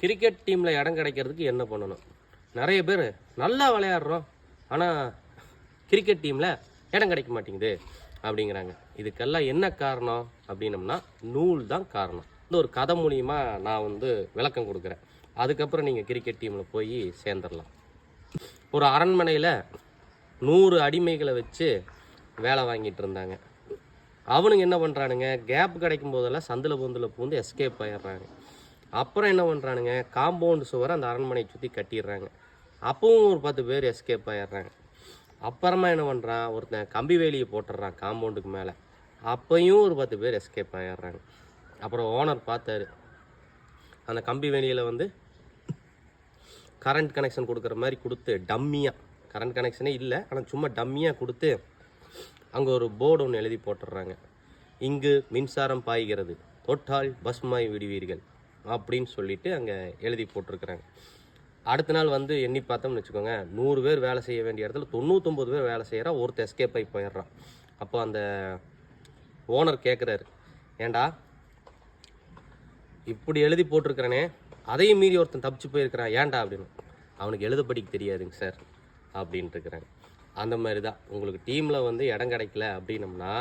Cricket டீமில் இடம் கிடைக்கிறதுக்கு என்ன பண்ணணும்? நிறைய பேர் நல்லா விளையாடுறோம், ஆனால் கிரிக்கெட் டீமில் இடம் கிடைக்க மாட்டேங்குது அப்படிங்கிறாங்க. இதுக்கெல்லாம் என்ன காரணம் அப்படின்னம்னா நூல் தான் காரணம். இந்த ஒரு கதை மூலியமாக நான் வந்து விளக்கம் கொடுக்குறேன். அதுக்கப்புறம் நீங்கள் கிரிக்கெட் டீமில் போய் சேர்ந்துடலாம். ஒரு அரண்மனையில் 100 அடிமைகளை வச்சு வேலை வாங்கிட்டு இருந்தாங்க. அவனுங்க என்ன பண்ணுறானுங்க, கேப் கிடைக்கும் போதெல்லாம் சந்தில் பொந்தில் பூந்து எஸ்கேப் ஆகிடுறாங்க. அப்புறம் என்ன பண்ணுறானுங்க, காம்பவுண்டு சுவரை அந்த அரண்மனையை சுற்றி கட்டிடுறாங்க. அப்பவும் ஒரு 10 பேர் எஸ்கேப் ஆகிடுறாங்க. அப்புறமா என்ன பண்ணுறான், ஒருத்தன் கம்பி வேலியை போட்டுடுறான் காம்பவுண்டுக்கு மேலே. அப்பையும் ஒரு 10 பேர் எஸ்கேப் ஆகிடுறாங்க. அப்புறம் ஓனர் பார்த்தாரு, அந்த கம்பி வேலியில் வந்து கரண்ட் கனெக்ஷன் கொடுக்குற மாதிரி கொடுத்து டம்மியாக, கரண்ட் கனெக்ஷனே இல்லை ஆனால் சும்மா டம்மியாக கொடுத்து அங்கே ஒரு போர்டு ஒன்று எழுதி போட்டுடுறாங்க. இங்கு மின்சாரம் பாய்கிறது, தொட்டால் பஸ்மாய் விடுவீர்கள் அப்படின்னு சொல்லிட்டு அங்கே எழுதி போட்டிருக்கிறாங்க. அடுத்த நாள் வந்து எண்ணி பார்த்தோம்னு வச்சுக்கோங்க, 100 பேர் வேலை செய்ய வேண்டிய இடத்துல 99 பேர் வேலை செய்கிறா, ஒருத்தர் எஸ்கேப் ஆகி போயிடுறான். அப்போ அந்த ஓனர் கேட்குறாரு, ஏண்டா இப்படி எழுதி போட்டிருக்கிறனே, அதையும் மீறி ஒருத்தன் தப்பிச்சு போயிருக்கிறான் ஏன்டா அப்படின்னு. அவனுக்கு எழுத படிக்க தெரியாதுங்க சார் அப்படின்ட்டு இருக்கிறாங்க. அந்த மாதிரி தான் உங்களுக்கு டீமில் வந்து இடம் கிடைக்கல அப்படின்னம்னா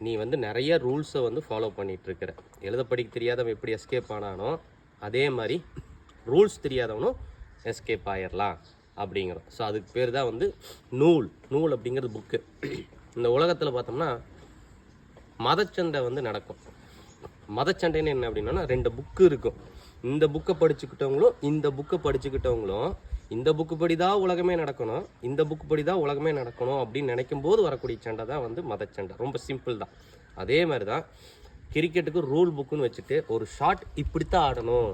நீ வந்து நிறைய ரூல்ஸை வந்து ஃபாலோ பண்ணிகிட்ருக்கிற. எழுத படிக்க தெரியாதவன் எப்படி எஸ்கேப் ஆனானோ அதே மாதிரி ரூல்ஸ் தெரியாதவனும் எஸ்கேப் ஆகிடலாம் அப்படிங்கிறோம். ஸோ அதுக்கு பேர் தான் வந்து நூல். நூல் அப்படிங்கிறது புக்கு. இந்த உலகத்தில் பார்த்தோம்னா மதச்சண்டை வந்து நடக்கும். மதச்சண்டைன்னு என்ன அப்படின்னா 2 புக்கு இருக்கும். இந்த புக்கை படிச்சுக்கிட்டவங்களும் இந்த புக்கை படிச்சுக்கிட்டவங்களும் இந்த புக்கு படி தான் உலகமே நடக்கணும், இந்த புக்கு படி தான் உலகமே நடக்கணும் அப்படின்னு நினைக்கும் போது வரக்கூடிய சண்டை தான் வந்து மதச்சண்டை. ரொம்ப சிம்பிள் தான். அதே மாதிரி தான் கிரிக்கெட்டுக்கு ரூல் புக்குன்னு வச்சுட்டு ஒரு ஷாட் இப்படித்தான் ஆடணும்,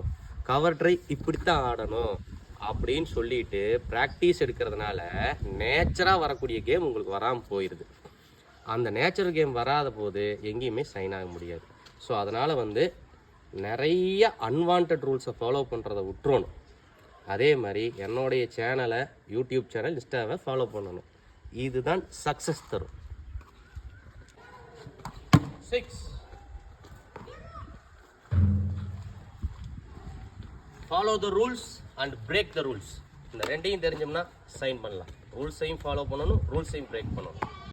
கவர் ட்ரை இப்படித்தான் ஆடணும் அப்படின்னு சொல்லிட்டு ப்ராக்டிஸ் எடுக்கிறதுனால நேச்சராக வரக்கூடிய கேம் உங்களுக்கு வராமல் போயிடுது. அந்த நேச்சுரல் கேம் வராத போது எங்கேயுமே சைன் ஆக முடியாது. ஸோ அதனால் வந்து நிறைய அன்வான்ட் ரூல்ஸை ஃபாலோ பண்ணுறதை விட்டுறணும். அதே மாதிரி என்னுடைய சேனலை, யூடியூப் சேனல், இன்ஸ்டாவை ஃபாலோ பண்ணணும். இதுதான் சக்ஸஸ் தரும். 6 follow the rules and break the rules. இந்த ரெண்டையும் தெரிஞ்சோம்னா சைன் பண்ணலாம். ரூல்ஸையும் ஃபாலோ பண்ணணும், ரூல்ஸையும் பிரேக் பண்ணணும்.